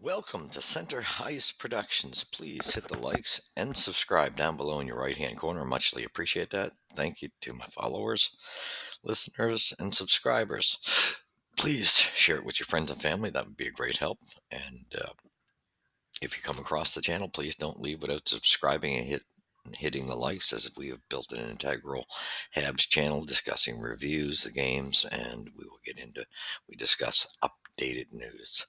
Welcome to Center Heist Productions. Please hit the likes and subscribe down below in your right hand corner. Muchly appreciate that. Thank you to my followers, listeners, and subscribers. Please share it with your friends and family. That would be a great help. And if you come across the channel, please don't leave without subscribing and hitting the likes, as we have built an integral Habs channel discussing reviews, the games, and we discuss updated news.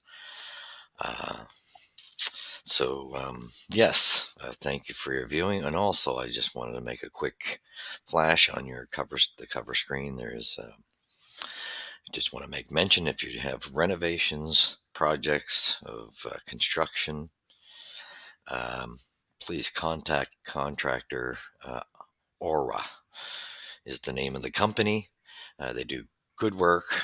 Yes, thank you for your viewing. And also, I just wanted to make a quick flash on the cover screen. Just want to make mention, if you have renovations, projects of construction, um, please contact contractor Aura is the name of the company. They do good work.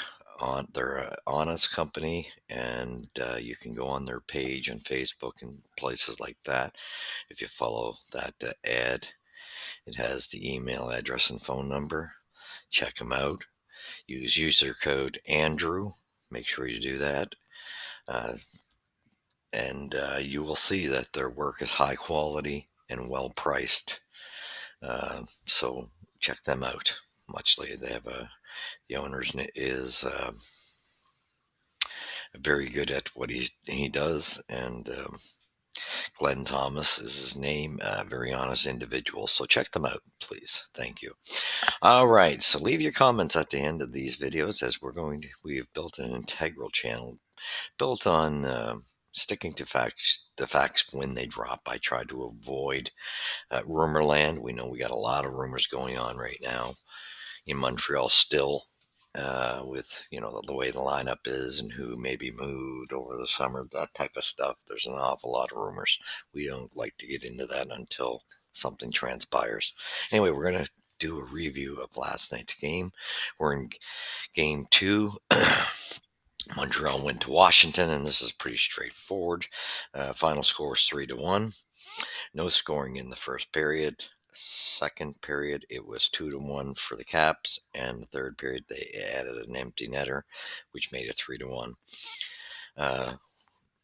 They're an honest company, and you can go on their page on Facebook and places like that. If you follow that ad, it has the email address and phone number. Check them out. Use user code Andrew. Make sure you do that. Uh, and you will see that their work is high quality and well priced. So check them out. Muchly, they have the owner's is very good at what he does, and Glenn Thomas is his name. Very honest individual. So check them out, please. Thank you. All right. So leave your comments at the end of these videos, as we have built an integral channel built on sticking to the facts when they drop. I try to avoid rumor land. We know we got a lot of rumors going on right now in Montreal still. With the way the lineup is and who may be moved over the summer, that type of stuff. There's an awful lot of rumors. We don't like to get into that until something transpires. Anyway, we're going to do a review of last night's game. We're in game 2. Montreal went to Washington, and this is pretty straightforward. Final score was 3-1. No scoring in the first period. Second period, it was 2-1 for the Caps, and the third period they added an empty netter, which made it 3-1.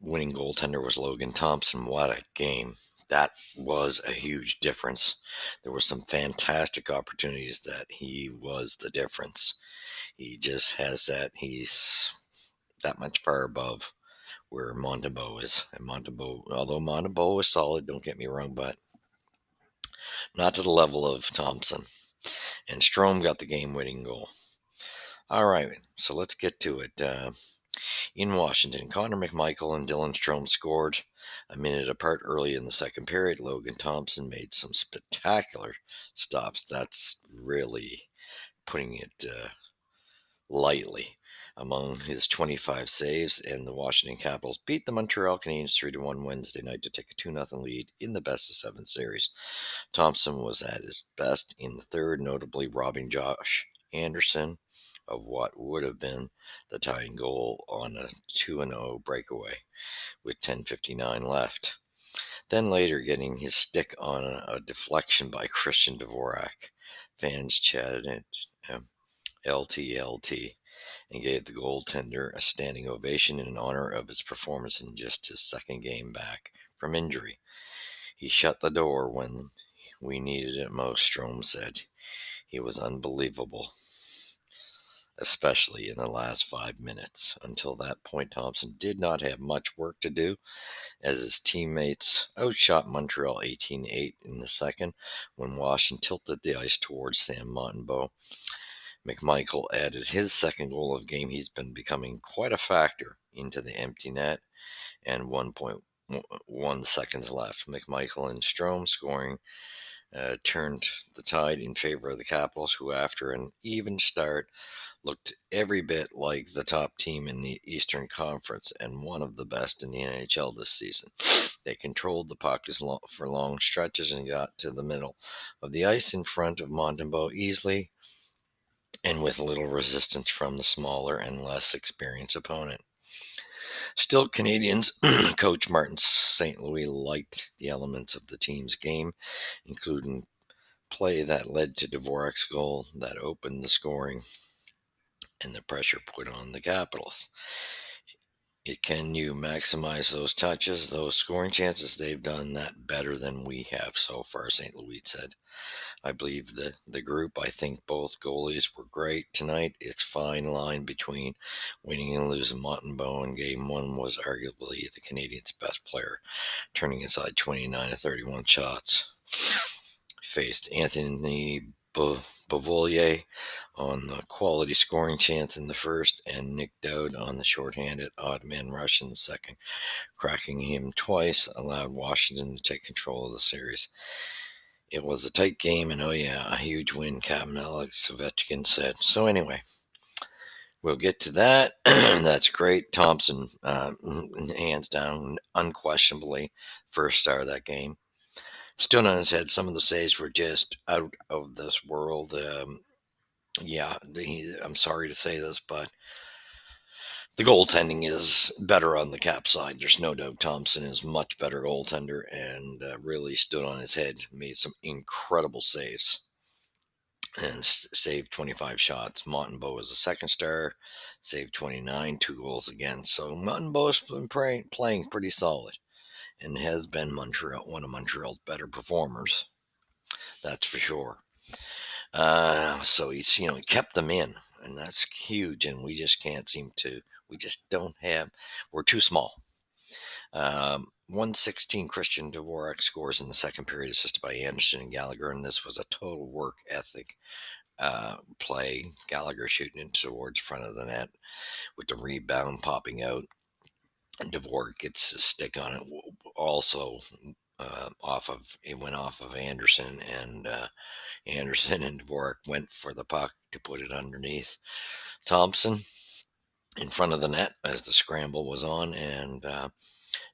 Winning goaltender was Logan Thompson. What a game! That was a huge difference. There were some fantastic opportunities that he was the difference. He just has that. He's that much far above where Montembeault is. And although Montembeault is solid, don't get me wrong, but not to the level of Thompson. And Strome got the game-winning goal. All right, so let's get to it. In Washington, Connor McMichael and Dylan Strome scored a minute apart early in the second period. Logan Thompson made some spectacular stops. That's really putting it lightly. Among his 25 saves, and the Washington Capitals beat the Montreal Canadiens 3-1 Wednesday night to take a 2-0 lead in the best-of-7 series. Thompson was at his best in the third, notably robbing Josh Anderson of what would have been the tying goal on a 2-0 breakaway with 10:59 left. Then later getting his stick on a deflection by Christian Dvorak. Fans chatted it LTLT and gave the goaltender a standing ovation in honor of his performance in just his second game back from injury. He shut the door when we needed it most, Strome said. He was unbelievable, especially in the last 5 minutes. Until that point, Thompson did not have much work to do, as his teammates outshot Montreal 18-8 in the second when Washington tilted the ice towards Sam Montembeault. McMichael added his second goal of the game. He's been becoming quite a factor into the empty net, and 1.1 seconds left. McMichael and Strome scoring turned the tide in favor of the Capitals, who, after an even start, looked every bit like the top team in the Eastern Conference and one of the best in the NHL this season. They controlled the puck for long stretches and got to the middle of the ice in front of Montembeault easily, and with little resistance from the smaller and less experienced opponent. Still, Canadians coach Martin St. Louis liked the elements of the team's game, including play that led to Dvorak's goal that opened the scoring. and the pressure put on the Capitals. Can you maximize those touches, those scoring chances? They've done that better than we have so far, St. Louis said. I believe the group, I think both goalies were great tonight. It's fine line between winning and losing. Montembeault in game one was arguably the Canadiens' best player, turning inside 29 to 31 shots. Faced Anthony Beauvillier on the quality scoring chance in the first, and Nick Dowd on the shorthanded odd man rush in the second. Cracking him twice allowed Washington to take control of the series. It was a tight game, and oh yeah, a huge win, Captain Alex Ovechkin said. So anyway, we'll get to that. That's great. Thompson, hands down, unquestionably, first star of that game. Stood on his head. Some of the saves were just out of this world. I'm sorry to say this, but the goaltending is better on the Cap side. There's no doubt Thompson is much better goaltender and really stood on his head, made some incredible saves, and saved 25 shots. Montembeault was a second star, saved 29, 2 goals again. So Montembeaul's been playing pretty solid and has been one of Montreal's better performers. That's for sure. So he kept them in, and that's huge. And we just can't seem to. We just don't have. We're too small. 116 Christian Dvorak scores in the second period, assisted by Anderson and Gallagher, and this was a total work ethic play. Gallagher shooting it towards front of the net with the rebound popping out. And Dvorak gets a stick on it. Also, it went off of Anderson, and Anderson and Dvorak went for the puck to put it underneath Thompson in front of the net as the scramble was on, and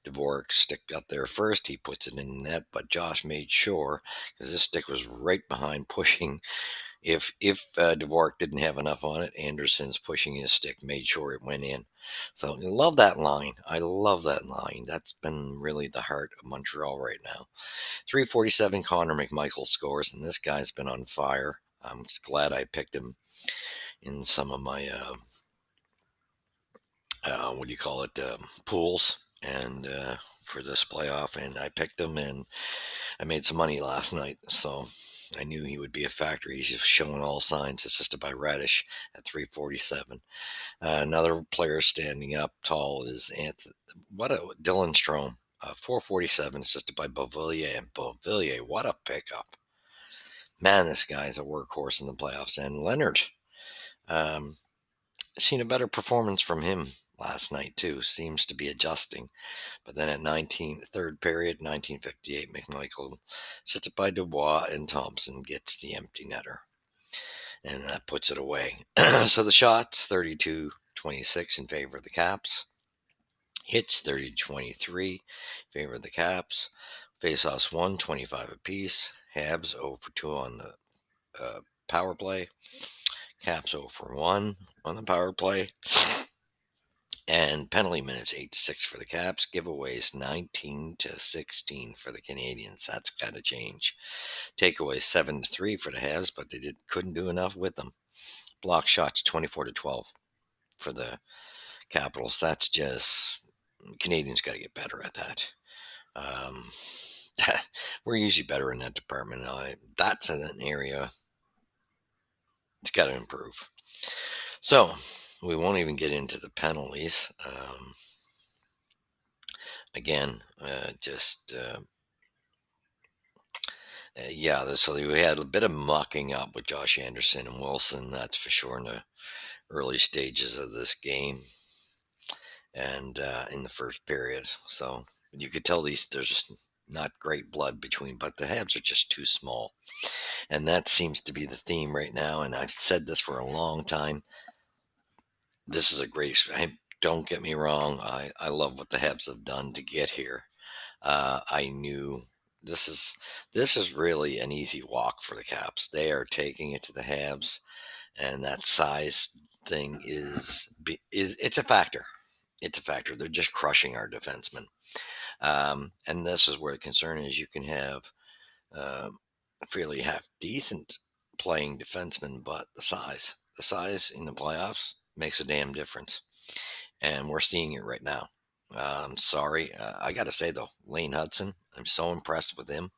Dvorak's stick got there first. He puts it in the net, but Josh made sure, because this stick was right behind pushing. If Dvorak didn't have enough on it, Anderson's pushing his stick made sure it went in. So I love that line. I love that line. That's been really the heart of Montreal right now. 347, Connor McMichael scores, and this guy's been on fire. I'm just glad I picked him in some of my what do you call it, pools, and for this playoff, and I picked him, and I made some money last night, so I knew he would be a factor. He's just showing all signs, assisted by Radish at 347. Another player standing up tall is Dylan Strome, 447, assisted by Beauvillier, and Beauvillier, what a pickup. Man, this guy's a workhorse in the playoffs. And Leonard, um, seen a better performance from him last night too. Seems to be adjusting. But then at third period, 1958, McMichael sits it by Dubois, and Thompson gets the empty netter, and that puts it away. So the shots, 32-26 in favor of the Caps. Hits, 30-23 in favor of the Caps. Faceoffs, 25 apiece. Habs 0 for 2 on the power play. Caps 0 for 1 on the power play. And penalty minutes 8-6 for the Caps. Giveaways 19-16 for the Canadiens. That's got to change. Takeaways 7-3 for the Habs, but they couldn't do enough with them. Block shots 24-12 for the Capitals. That's just, Canadians got to get better at that. We're usually better in that department. That's an area it's got to improve. So we won't even get into the penalties. Again, so we had a bit of mucking up with Josh Anderson and Wilson, that's for sure, in the early stages of this game and in the first period. So you could tell there's just not great blood between, but the Habs are just too small. And that seems to be the theme right now. And I've said this for a long time. This is a great experience. Don't get me wrong. I love what the Habs have done to get here. I knew this is really an easy walk for the Caps. They are taking it to the Habs, and that size thing is it's a factor. It's a factor. They're just crushing our defensemen, and this is where the concern is. You can have fairly half decent playing defensemen, but the size the size in the playoffs makes a damn difference. And we're seeing it right now. Sorry. I got to say, though, Lane Hudson, I'm so impressed with him.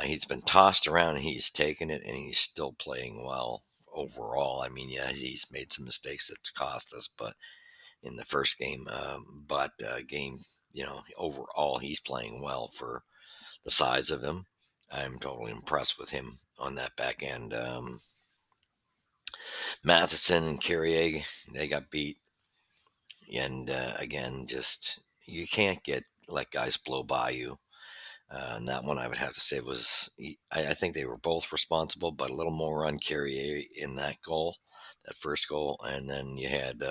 He's been tossed around and he's taken it and he's still playing well overall. I mean, yeah, he's made some mistakes that's cost us, but in the first game, game, overall, he's playing well for the size of him. I'm totally impressed with him on that back end. Matheson and Carrier, they got beat. And again, just you can't let guys blow by you. And that one I would have to say was, I think they were both responsible, but a little more on Carrier in that goal, that first goal. And then you had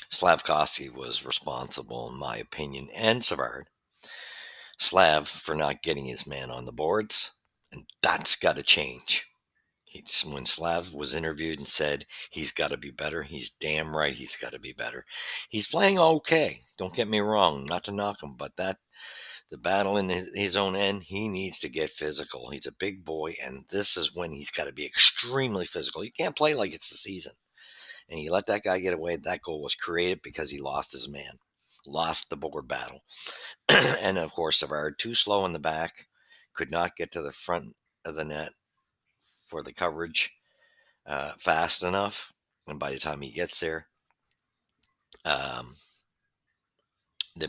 Slavkovsky was responsible, in my opinion, and Savard. Slav for not getting his man on the boards. And that's got to change. When Slav was interviewed and said he's got to be better, he's damn right he's got to be better. He's playing okay. Don't get me wrong, not to knock him, but the battle in his own end, he needs to get physical. He's a big boy, and this is when he's got to be extremely physical. You can't play like it's the season. And you let that guy get away. That goal was created because he lost his man, lost the board battle. And of course, Savard, too slow in the back, could not get to the front of the net for the coverage fast enough. And by the time he gets there, um, the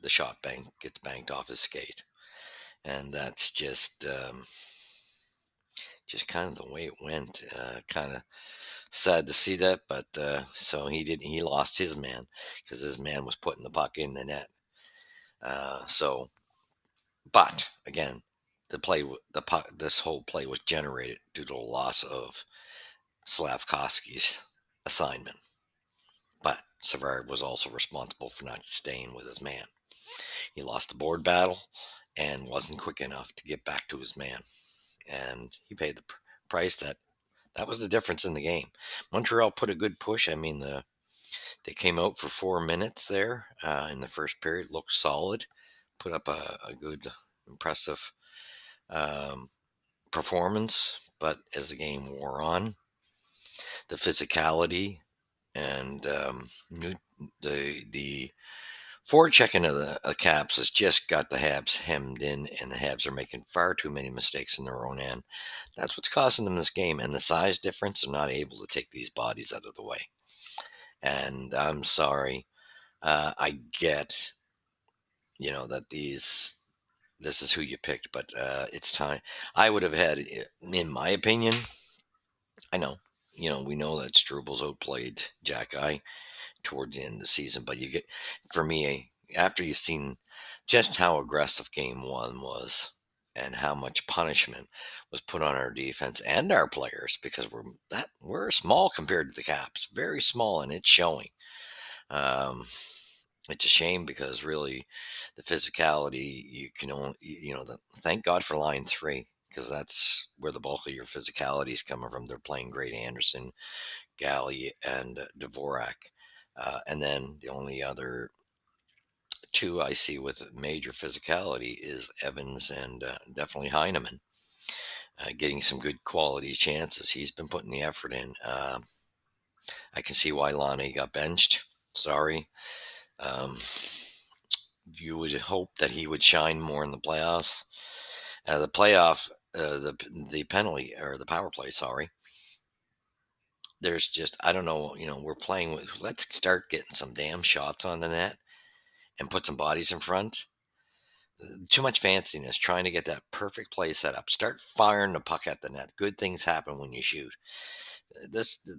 shot bank gets banked off his skate. And that's just kind of the way it went. Kind of sad to see that, but so he lost his man because his man was putting the puck in the net. So, but again, the puck, this whole play was generated due to the loss of Slavkovsky's assignment. But Savard was also responsible for not staying with his man. He lost the board battle and wasn't quick enough to get back to his man, and he paid the price. That was the difference in the game. Montreal put a good push. I mean, they came out for 4 minutes there in the first period, looked solid, put up a good, impressive um, performance. But as the game wore on, the physicality and the forechecking of the Caps has just got the Habs hemmed in, and the Habs are making far too many mistakes in their own end. That's what's costing them this game, and the size difference, they're not able to take these bodies out of the way. And I'm sorry, I get, that this is who you picked, but it's time. I would have had, in my opinion, I know, we know that Strubles outplayed Jack Eye toward the end of the season, but for me, after you've seen just how aggressive game one was and how much punishment was put on our defense and our players, because we're small compared to the Caps, very small, and it's showing. Um, it's a shame because really the physicality you can only, thank God for line three, because that's where the bulk of your physicality is coming from. They're playing great Anderson, Galley, and Dvorak. And then the only other two I see with major physicality is Evans and definitely Heineman, getting some good quality chances. He's been putting the effort in. I can see why Lonnie got benched. Sorry. Um, you would hope that he would shine more in the playoffs. The playoff, the penalty or the power play. Sorry. There's just I don't know. We're playing with. Let's start getting some damn shots on the net and put some bodies in front. Too much fanciness trying to get that perfect play set up. Start firing the puck at the net. Good things happen when you shoot. This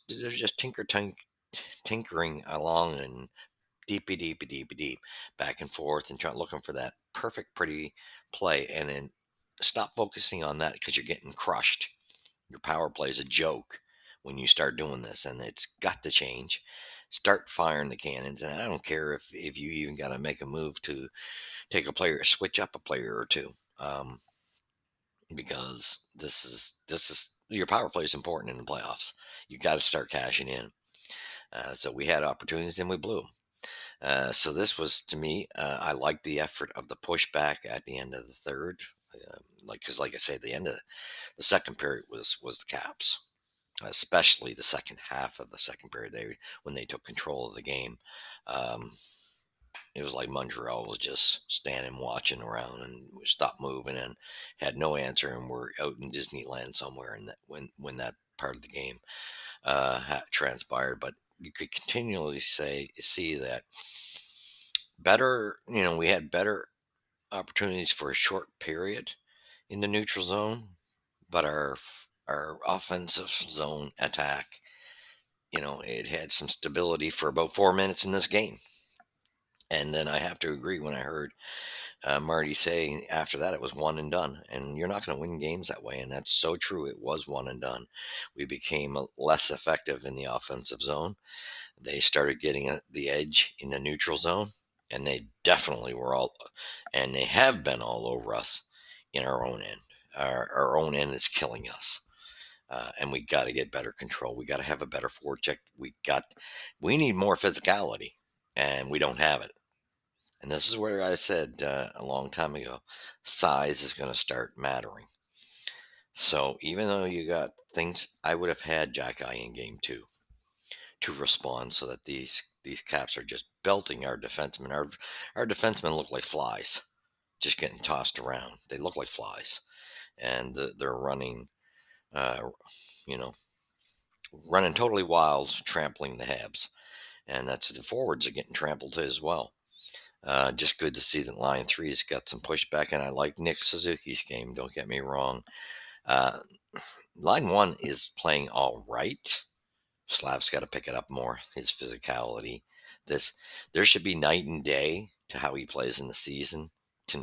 they're just tinkering along and deep, back and forth and trying looking for that perfect, pretty play, and then stop focusing on that because you're getting crushed. Your power play is a joke when you start doing this, and it's got to change. Start firing the cannons, and I don't care if you even got to make a move to take a player, switch up a player or two, because this is your power play is important in the playoffs. You got to start cashing in. So we had opportunities and we blew them. So this was to me, I liked the effort of the pushback at the end of the third. Because like I say, the end of the second period was the Caps, especially the second half of the second period. When they took control of the game, um, it was like Montreal was just standing watching around and stopped moving and had no answer, and we're out in Disneyland somewhere. And that when that part of the game transpired, but you could continually see that better. We had better opportunities for a short period in the neutral zone, but our offensive zone attack, it had some stability for about 4 minutes in this game. And then I have to agree when I heard Marty say after that it was one and done. And you're not going to win games that way. And that's so true. It was one and done. We became less effective in the offensive zone. They started getting the edge in the neutral zone. And they definitely and they have been all over us in our own end. Our own end is killing us. And we got to get better control. We got to have a better forecheck. We need more physicality, and we don't have it. And this is where I said a long time ago, size is going to start mattering. So even though you got things, I would have had Jack Eye in game two to respond, so that these Caps are just belting our defensemen. Our defensemen look like flies, just getting tossed around. They look like flies, and they're running, uh, you know, running totally wild, trampling the Habs, and that's the forwards are getting trampled as well. Just good to see that line three's got some pushback, and I like Nick Suzuki's game. Don't get me wrong. Uh, line one is playing all right. Slav's got to pick it up more. His physicality. This There should be night and day to how he plays in the season to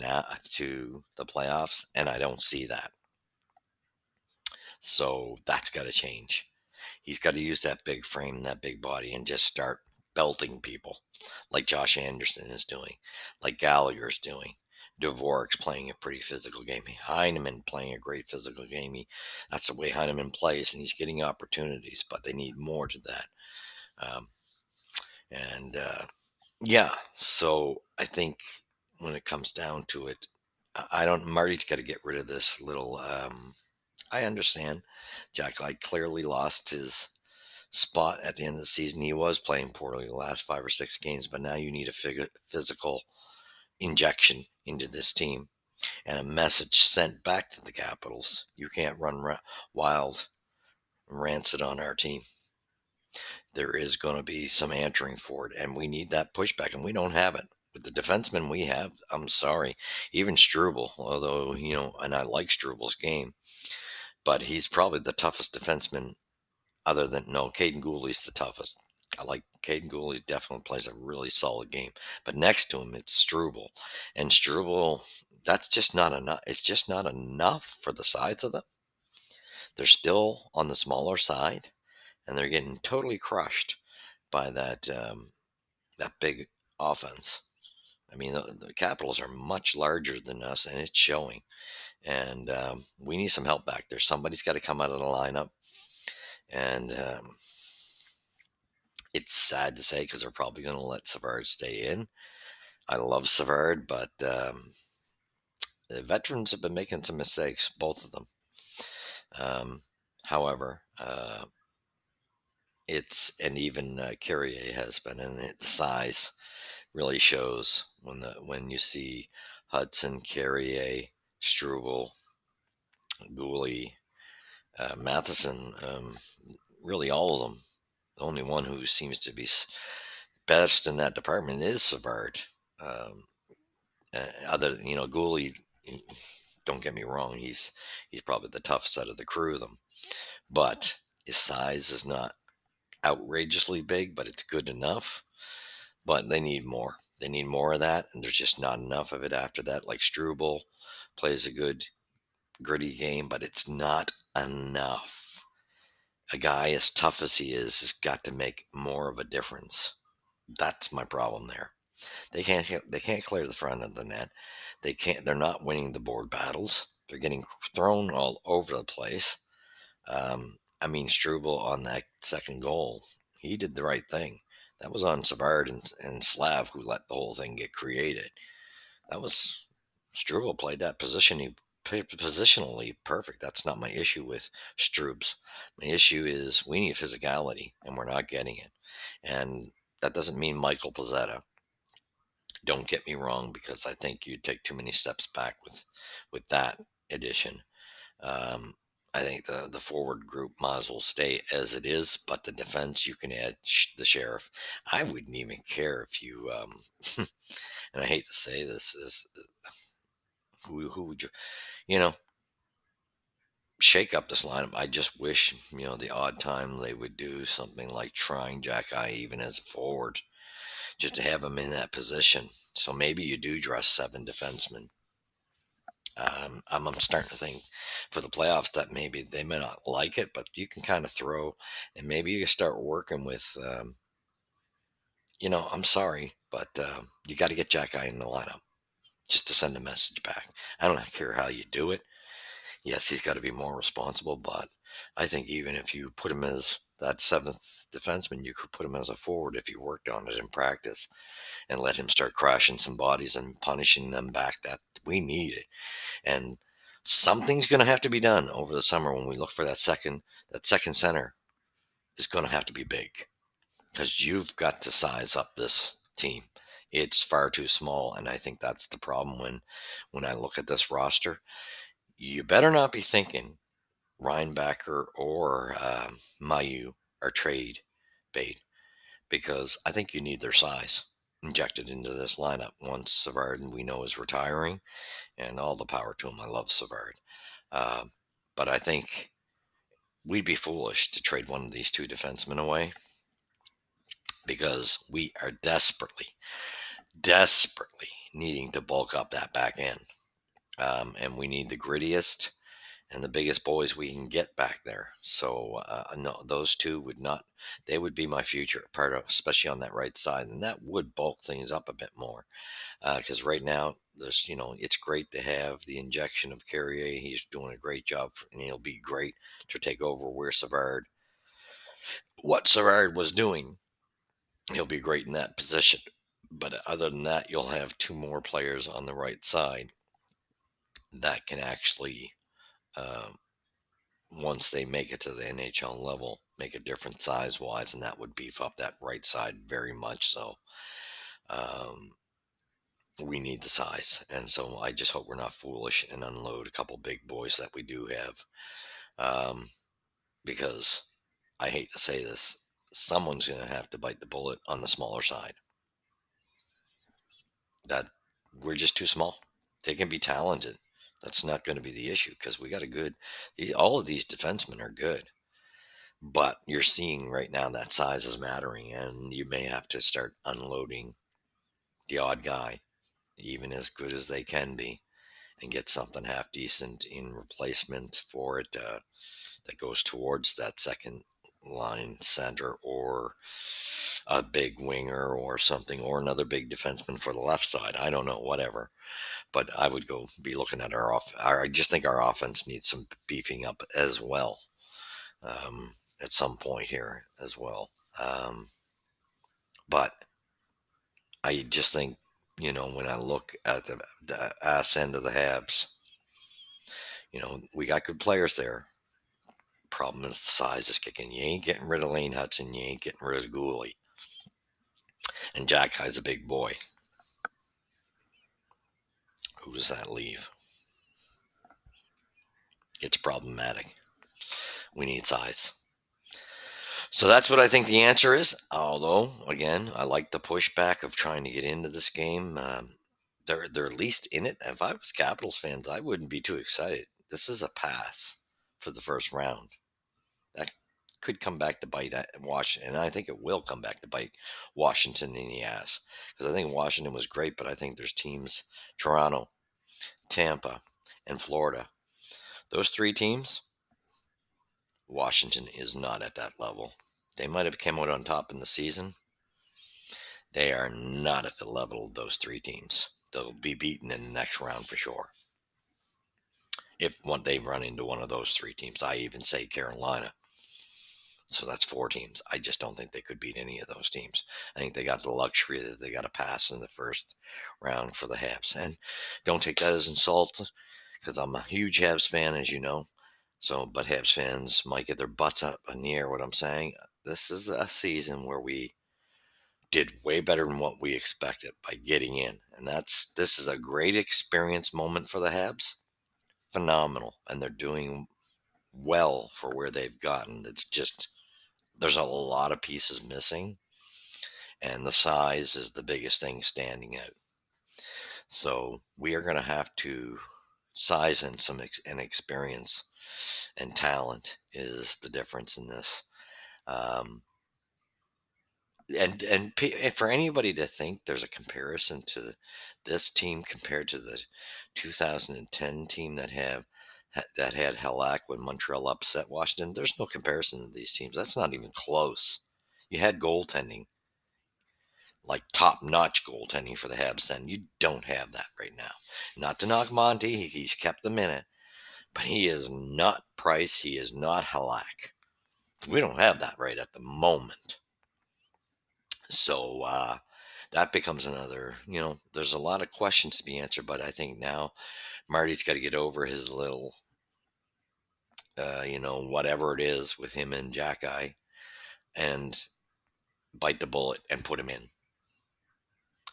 the playoffs, and I don't see that. So that's got to change. He's got to use that big frame, that big body, and just start belting people like Josh Anderson is doing, like Gallagher's doing. Dvorak's playing a pretty physical game. Heineman playing a great physical game. That's the way Heineman plays, and he's getting opportunities, but they need more to that. Um, and Yeah, so I think when it comes down to it, I don't. Marty's got to get rid of this little. I understand. Jack Light clearly lost his spot at the end of the season. He was playing poorly the last 5 or 6 games, but now you need a physical injection into this team and a message sent back to the Capitals. You can't run wild and rancid on our team. There is going to be some answering for it, and we need that pushback, and we don't have it. With the defensemen we have, I'm sorry, even Struble, although, and I like Struble's game, but he's probably the toughest defenseman other than, no, Caden Gooley's the toughest. I like Caden Gooley, definitely plays a really solid game. But next to him, it's Struble. And Struble, that's just not enough. It's just not enough for the size of them. They're still on the smaller side, and they're getting totally crushed by that big offense. I mean, the Capitals are much larger than us, and it's showing. And we need some help back there. Somebody's got to come out of the lineup. And it's sad to say because they're probably going to let Savard stay in. I love Savard, but the veterans have been making some mistakes, both of them. However, and even Carrier has been, and the size really shows when you see Hudson, Carrier, Struble, Gooley, Matheson, really all of them. The only one who seems to be best in that department is Savard. Um, Gooley, don't get me wrong, he's probably the toughest out of the crew of them, but his size is not outrageously big, but it's good enough. But they need more. They need more of that, and there's just not enough of it after that. Like Struble plays a good, gritty game, but it's not enough. A guy as tough as he is has got to make more of a difference. That's my problem there. They can't clear the front of the net. They're not winning the board battles. They're getting thrown all over the place. I mean, Struble on that second goal, he did the right thing. That was on Savard and Slav who let the whole thing get created. That was Struble played that position. Positionally perfect. That's not my issue with Strubs. My issue is we need physicality, and we're not getting it. And that doesn't mean Michael Pizzetta. Don't get me wrong, because I think you take too many steps back with that addition. Um, I think the forward group might as well stay as it is, but the defense you can add the sheriff. I wouldn't even care if you. And I hate to say this is who would you you know shake up this lineup. I just wish the odd time they would do something like trying Jack Eye even as a forward, just to have him in that position. So maybe you do dress seven defensemen. I'm starting to think for the playoffs that maybe they may not like it, but you can kind of throw, and maybe you start working with, I'm sorry, but you got to get Jack Eye in the lineup just to send a message back. I don't care how you do it. Yes, he's got to be more responsible, but I think even if you put him as that seventh defenseman, you could put him as a forward if you worked on it in practice and let him start crashing some bodies and punishing them back. That we need it. And something's going to have to be done over the summer when we look for that second center is going to have to be big, because you've got to size up this team. It's far too small, and I think that's the problem when I look at this roster. You better not be thinking Reinbacher or Mayu are trade bait, because I think you need their size injected into this lineup once Savard, and we know, is retiring, and all the power to him. I love Savard. Um, but I think we'd be foolish to trade one of these two defensemen away, because we are desperately needing to bulk up that back end. And we need the grittiest and the biggest boys we can get back there. So no, those two would not. They would be my future part of, especially on that right side, and that would bulk things up a bit more. Because right now, it's great to have the injection of Carrier. He's doing a great job, and he'll be great to take over what Savard was doing. He'll be great in that position. But other than that, you'll have two more players on the right side that can actually, um, once they make it to the NHL level, make a difference size wise, and that would beef up that right side very much so. Um, we need the size, and so I just hope we're not foolish and unload a couple big boys that we do have, um, because I hate to say this, someone's going to have to bite the bullet on the smaller side. That we're just too small. They can be talented. That's not going to be the issue, because we got a good. All of these defensemen are good, but you're seeing right now that size is mattering, and you may have to start unloading the odd guy, even as good as they can be, and get something half decent in replacement for it, that goes towards that second line center, or a big winger or something, or another big defenseman for the left side. I don't know, whatever. But I would go be looking at I just think our offense needs some beefing up as well, um, at some point here as well. Um, but I just think, when I look at the ass end of the Habs, we got good players there. Problem is the size is kicking. You ain't getting rid of Lane Hudson. You ain't getting rid of Gooley. And Jack High's a big boy. Who does that leave? It's problematic. We need size. So that's what I think the answer is. Although, again, I like the pushback of trying to get into this game. They're at least in it. If I was Capitals fans, I wouldn't be too excited. This is a pass for the first round. That could come back to bite at Washington, and I think it will come back to bite Washington in the ass, because I think Washington was great, but I think there's teams, Toronto, Tampa, and Florida. Those three teams, Washington is not at that level. They might have come out on top in the season. They are not at the level of those three teams. They'll be beaten in the next round for sure. If they run into one of those three teams, I even say Carolina. So that's four teams. I just don't think they could beat any of those teams. I think they got the luxury that they got to pass in the first round for the Habs. And don't take that as insult, because I'm a huge Habs fan, as you know. So, but Habs fans might get their butts up in the air. What I'm saying, this is a season where we did way better than what we expected by getting in, and this is a great experience moment for the Habs. Phenomenal, and they're doing well for where they've gotten. It's just there's a lot of pieces missing, and the size is the biggest thing standing out. So we are going to have to size and and experience and talent is the difference in this. Um, and for anybody to think there's a comparison to this team compared to the 2010 team that had Halak when Montreal upset Washington, there's no comparison to these teams. That's not even close. You had goaltending, like top-notch goaltending for the Habs then. You don't have that right now. Not to knock Monty, he's kept them in it, but he is not Price. He is not Halak. We don't have that right at the moment. So that becomes another, there's a lot of questions to be answered, but I think now Marty's got to get over his little, whatever it is with him and Jack Eye and bite the bullet and put him in.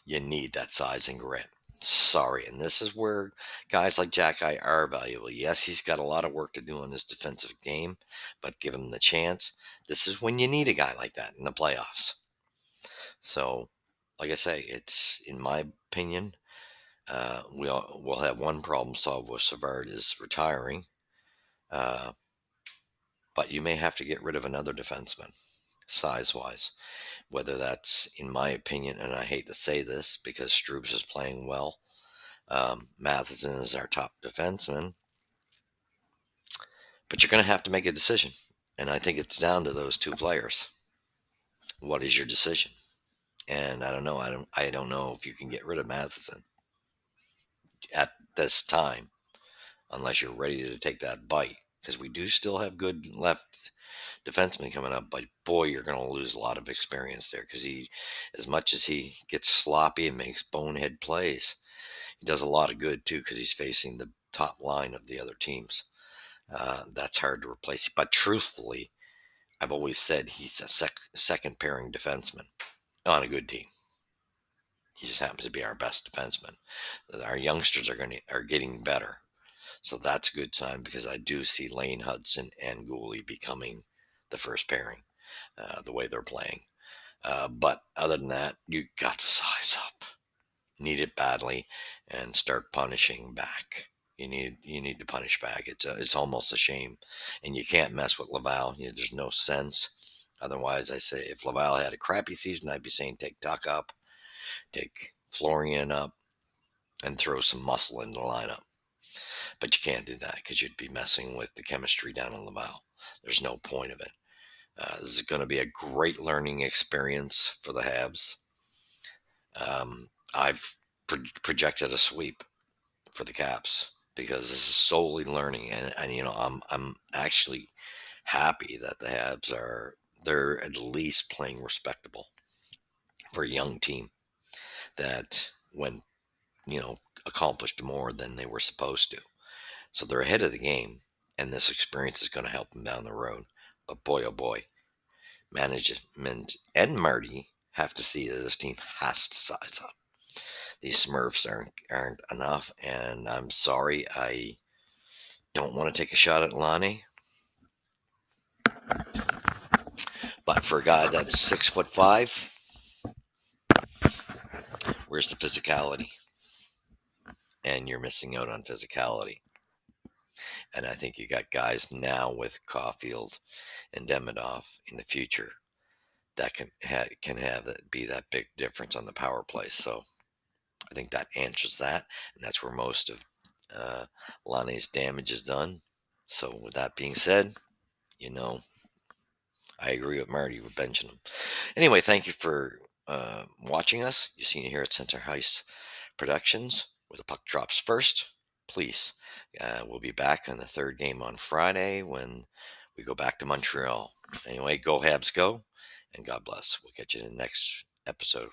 You need that size and grit. Sorry. And this is where guys like Jack Eye are valuable. Yes, he's got a lot of work to do on his defensive game, but give him the chance. This is when you need a guy like that in the playoffs. So, like I say, it's, in my opinion, we'll have one problem solved with Savard is retiring, uh, but you may have to get rid of another defenseman, size-wise. Whether that's, in my opinion, and I hate to say this because Strubs is playing well, Matheson is our top defenseman, but you're going to have to make a decision, and I think it's down to those two players. What is your decision? And I don't know. I don't know if you can get rid of Matheson at this time unless you're ready to take that bite. Because we do still have good left defensemen coming up, but boy, you're going to lose a lot of experience there. Because as much as he gets sloppy and makes bonehead plays, he does a lot of good too. Because he's facing the top line of the other teams. That's hard to replace. But truthfully, I've always said he's a second pairing defenseman on a good team. He just happens to be our best defenseman. Our youngsters are getting better. So that's a good sign because I do see Lane Hudson and Gooley becoming the first pairing, the way they're playing. But other than that, you got to size up, need it badly, and start punishing back. You need to punish back. It's almost a shame, and you can't mess with Laval. There's no sense. Otherwise, I say if Laval had a crappy season, I'd be saying take Tuck up, take Florian up, and throw some muscle in the lineup. But you can't do that because you'd be messing with the chemistry down in Laval. There's no point of it. This is going to be a great learning experience for the Habs. I've projected a sweep for the Caps because this is solely learning, and I'm actually happy that the Habs they're at least playing respectable for a young team that when accomplished more than they were supposed to. So they're ahead of the game, and this experience is going to help them down the road. But boy, oh boy, management and Marty have to see that this team has to size up. These Smurfs aren't enough, and I'm sorry, I don't want to take a shot at Lonnie, but for a guy that's 6'5", where's the physicality? And you're missing out on physicality. And I think you got guys now with Caulfield and Demidov in the future that can have that be that big difference on the power play. So I think that answers that, and that's where most of Lonnie's damage is done. So with that being said, I agree with Marty with benching him. Anyway, thank you for watching us. You've seen it here at Center Heist Productions, where the puck drops first. Please, we'll be back on the third game on Friday when we go back to Montreal. Anyway, go Habs go, and God bless. We'll catch you in the next episode.